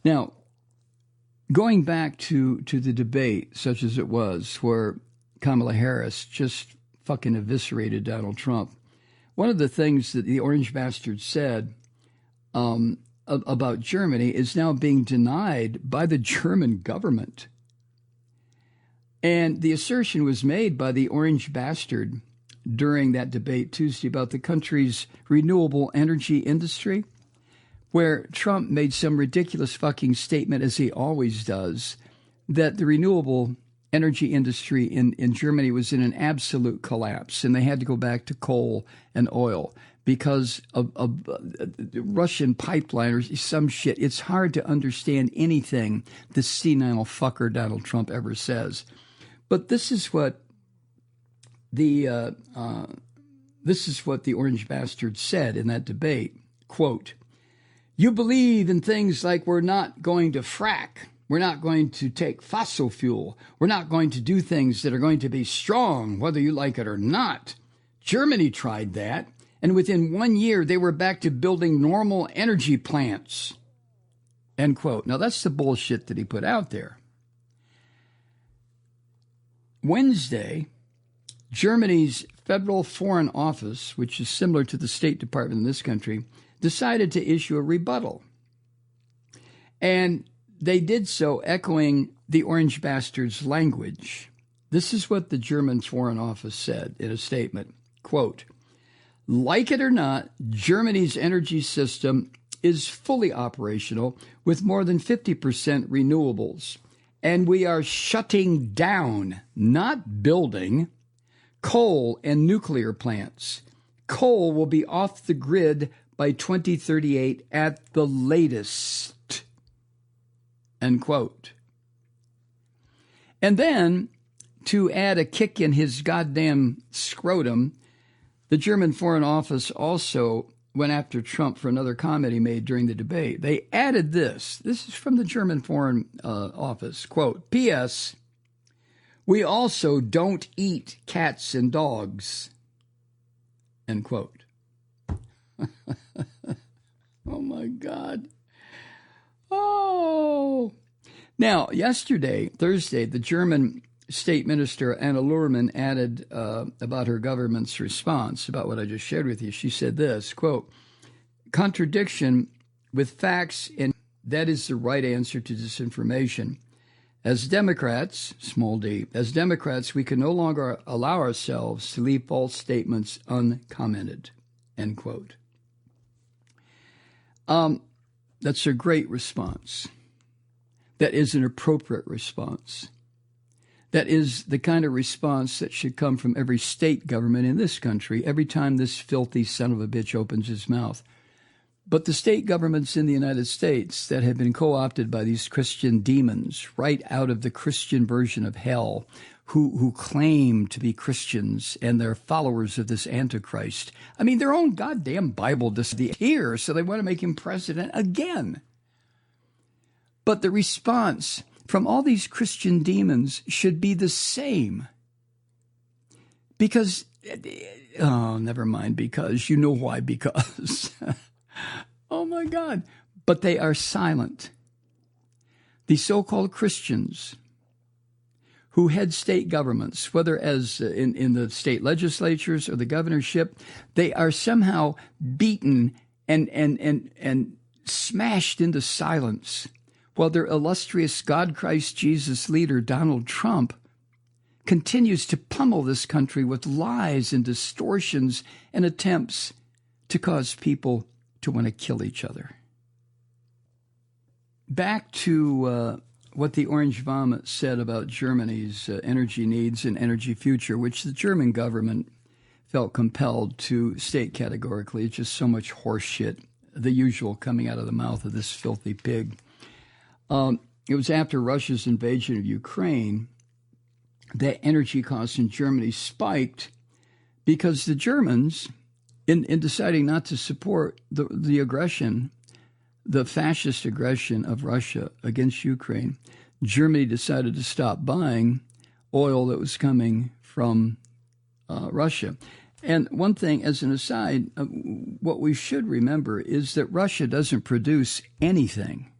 Now, going back to the debate, such as it was, where Kamala Harris just fucking eviscerated Donald Trump, one of the things that the orange bastard said about Germany is now being denied by the German government. And the assertion was made by the orange bastard during that debate Tuesday about the country's renewable energy industry, where Trump made some ridiculous fucking statement, as he always does, that the renewable energy industry in Germany was in an absolute collapse, and they had to go back to coal and oil because of Russian pipeline or some shit. It's hard to understand anything the senile fucker Donald Trump ever says. But this is what the orange bastard said in that debate. Quote, "You believe in things like we're not going to frack. We're not going to take fossil fuel. We're not going to do things that are going to be strong, whether you like it or not. Germany tried that, and within 1 year, they were back to building normal energy plants." End quote. Now, that's the bullshit that he put out there. Wednesday, Germany's Federal Foreign Office, which is similar to the State Department in this country, decided to issue a rebuttal. And they did so echoing the orange bastard's language. This is what the German Foreign Office said in a statement. Quote, "Like it or not, Germany's energy system is fully operational with more than 50% renewables. And we are shutting down, not building, coal and nuclear plants. Coal will be off the grid by 2038 at the latest." End quote. And then, to add a kick in his goddamn scrotum, the German Foreign Office also went after Trump for another comment he made during the debate. They added this. This is from the German Foreign Office. Quote, "P.S. We also don't eat cats and dogs." End quote. Oh, my God. Oh. Now, yesterday, Thursday, the German State Minister Anna Luhrmann added about her government's response, about what I just shared with you. She said this, quote, "Contradiction with facts, and that is the right answer to disinformation. As Democrats, small d, as Democrats, we can no longer allow ourselves to leave false statements uncommented." End quote. That's a great response. That is an appropriate response. That is the kind of response that should come from every state government in this country every time this filthy son of a bitch opens his mouth. But the state governments in the United States that have been co-opted by these Christian demons right out of the Christian version of hell, who claim to be Christians and they're followers of this Antichrist. I mean, their own goddamn Bible disappears, so they want to make him president again. But the response from all these Christian demons should be the same. Because, oh, never mind, because, you know why, because. Oh, my God. But they are silent. The so-called Christians who head state governments, whether as in the state legislatures or the governorship, they are somehow beaten and smashed into silence, while their illustrious God Christ Jesus leader, Donald Trump, continues to pummel this country with lies and distortions and attempts to cause people to want to kill each other. Back to what the Orange Vomit said about Germany's energy needs and energy future, which the German government felt compelled to state categorically. It's just so much horse shit, the usual coming out of the mouth of this filthy pig. It was after Russia's invasion of Ukraine that energy costs in Germany spiked because the Germans, in deciding not to support the aggression, the fascist aggression of Russia against Ukraine, Germany decided to stop buying oil that was coming from Russia. And one thing, as an aside, what we should remember is that Russia doesn't produce anything.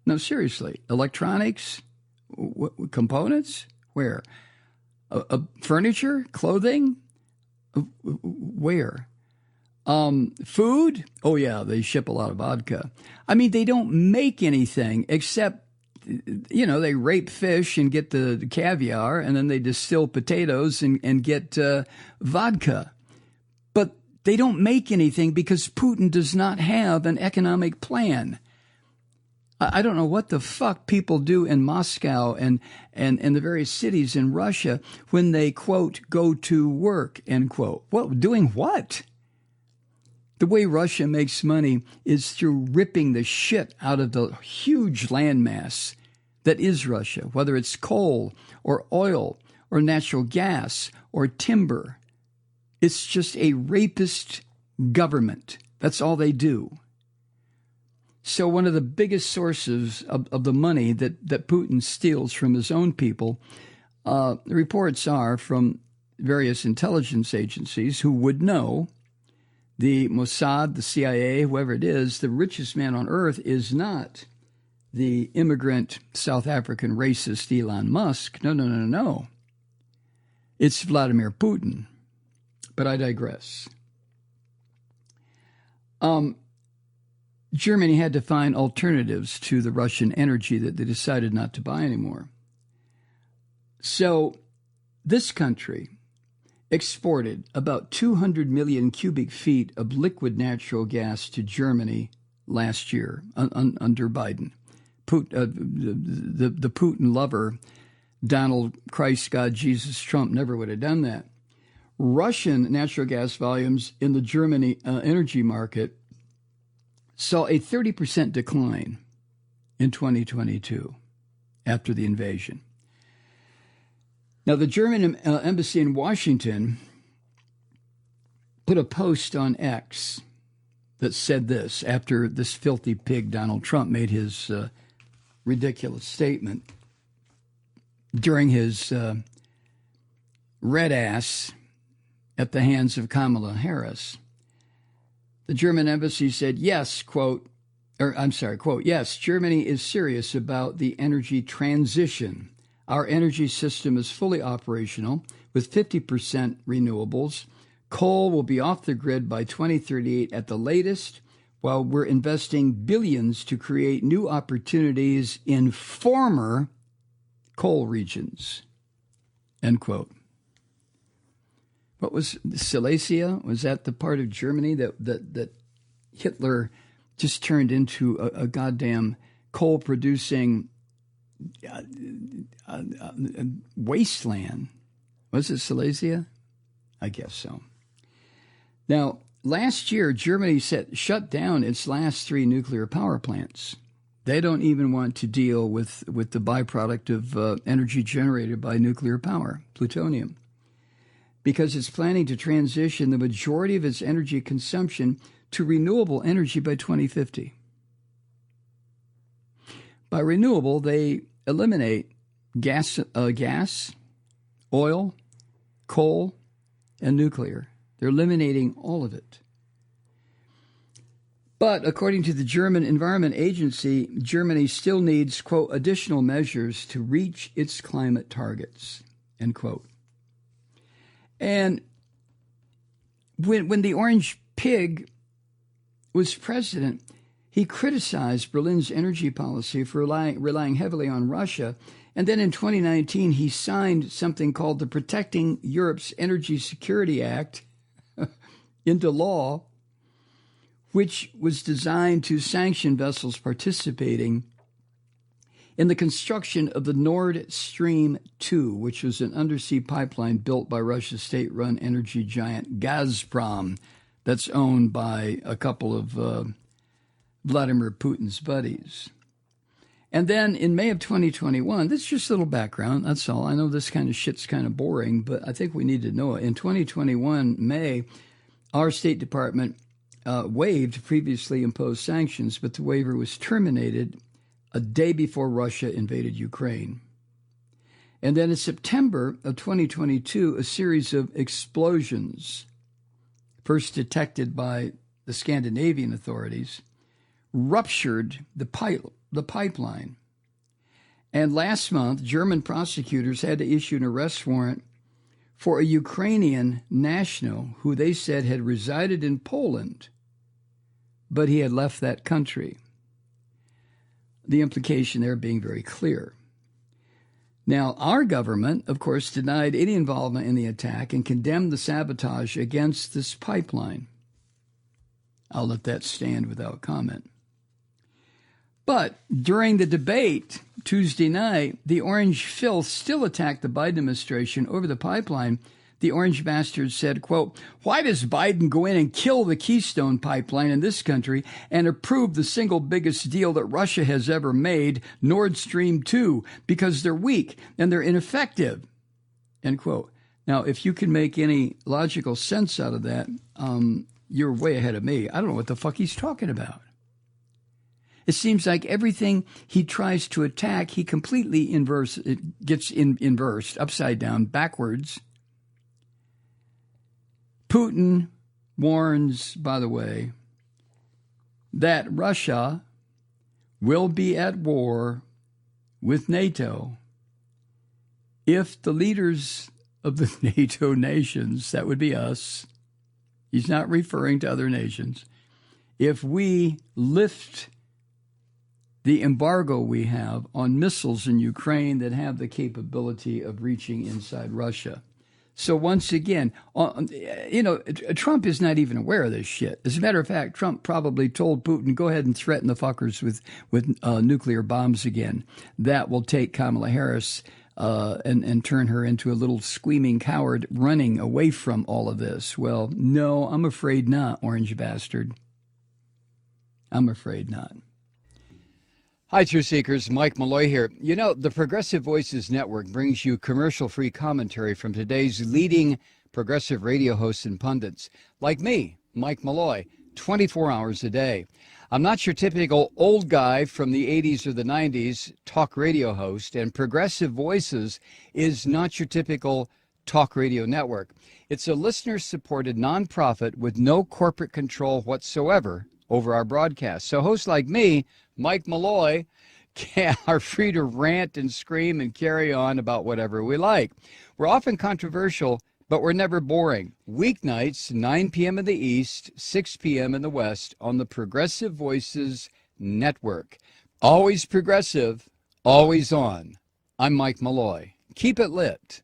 No, seriously. Electronics, components, where? Furniture, clothing, where? Food, oh yeah, they ship a lot of vodka. I mean, they don't make anything except, they rape fish and get the caviar, and then they distill potatoes and get vodka. But they don't make anything because Putin does not have an economic plan. I don't know what the fuck people do in Moscow and the various cities in Russia when they, quote, go to work, end quote. Well, doing what? The way Russia makes money is through ripping the shit out of the huge landmass that is Russia, whether it's coal or oil or natural gas or timber. It's just a rapist government. That's all they do. So one of the biggest sources of the money that Putin steals from his own people, the reports are from various intelligence agencies who would know, the Mossad, the CIA, whoever it is, the richest man on earth is not the immigrant South African racist Elon Musk. No. It's Vladimir Putin. But I digress. Germany had to find alternatives to the Russian energy that they decided not to buy anymore. So this country exported about 200 million cubic feet of liquid natural gas to Germany last year under Biden. The Putin lover, Donald Christ, God, Jesus, Trump never would have done that. Russian natural gas volumes in the Germany energy market saw a 30% decline in 2022 after the invasion. Now, the German embassy in Washington put a post on X that said this after this filthy pig Donald Trump made his ridiculous statement during his red ass at the hands of Kamala Harris. The German embassy said, quote, yes, Germany is serious about the energy transition. Our energy system is fully operational with 50% renewables. Coal will be off the grid by 2038 at the latest, while we're investing billions to create new opportunities in former coal regions, end quote. What was Silesia? Was that the part of Germany that Hitler just turned into a goddamn coal-producing wasteland? Was it Silesia? I guess so. Now, last year, Germany shut down its last 3 nuclear power plants. They don't even want to deal with the byproduct of energy generated by nuclear power, plutonium, because it's planning to transition the majority of its energy consumption to renewable energy by 2050. By renewable, they eliminate gas, oil, coal, and nuclear. They're eliminating all of it. But according to the German Environment Agency, Germany still needs, quote, additional measures to reach its climate targets, end quote. And when the orange pig was president, he criticized Berlin's energy policy for relying heavily on Russia. And then in 2019, he signed something called the Protecting Europe's Energy Security Act into law, which was designed to sanction vessels participating in the construction of the Nord Stream 2, which was an undersea pipeline built by Russia's state-run energy giant Gazprom that's owned by a couple of Vladimir Putin's buddies. And then in May of 2021, this is just a little background, that's all. I know this kind of shit's kind of boring, but I think we need to know it. In 2021, May, our State Department waived previously imposed sanctions, but the waiver was terminated a day before Russia invaded Ukraine. And then in September of 2022, a series of explosions, first detected by the Scandinavian authorities, ruptured the the pipeline. And last month, German prosecutors had to issue an arrest warrant for a Ukrainian national who they said had resided in Poland, but he had left that country. The implication there being very clear. Now, our government, of course, denied any involvement in the attack and condemned the sabotage against this pipeline. I'll let that stand without comment. But during the debate Tuesday night, the orange filth still attacked the Biden administration over the pipeline. The orange bastards said, quote, "Why does Biden go in and kill the Keystone pipeline in this country and approve the single biggest deal that Russia has ever made, Nord Stream 2, because they're weak and they're ineffective," end quote. Now, if you can make any logical sense out of that, you're way ahead of me. I don't know what the fuck he's talking about. It seems like everything he tries to attack, he completely gets inversed, upside down, backwards. Putin warns, by the way, that Russia will be at war with NATO if the leaders of the NATO nations, that would be us, he's not referring to other nations, if we lift the embargo we have on missiles in Ukraine that have the capability of reaching inside Russia. So once again, Trump is not even aware of this shit. As a matter of fact, Trump probably told Putin, go ahead and threaten the fuckers with nuclear bombs again. That will take Kamala Harris and turn her into a little squeaming coward running away from all of this. Well, no, I'm afraid not, orange bastard. I'm afraid not. Hi, Truth Seekers. Mike Malloy here. You know, the Progressive Voices Network brings you commercial-free commentary from today's leading progressive radio hosts and pundits, like me, Mike Malloy, 24 hours a day. I'm not your typical old guy from the 80s or the 90s talk radio host, and Progressive Voices is not your typical talk radio network. It's a listener-supported nonprofit with no corporate control whatsoever over our broadcast. So hosts like me, Mike Malloy, are free to rant and scream and carry on about whatever we like. We're often controversial, but we're never boring. Weeknights, 9 p.m. in the East, 6 p.m. in the West on the Progressive Voices Network. Always progressive, always on. I'm Mike Malloy. Keep it lit.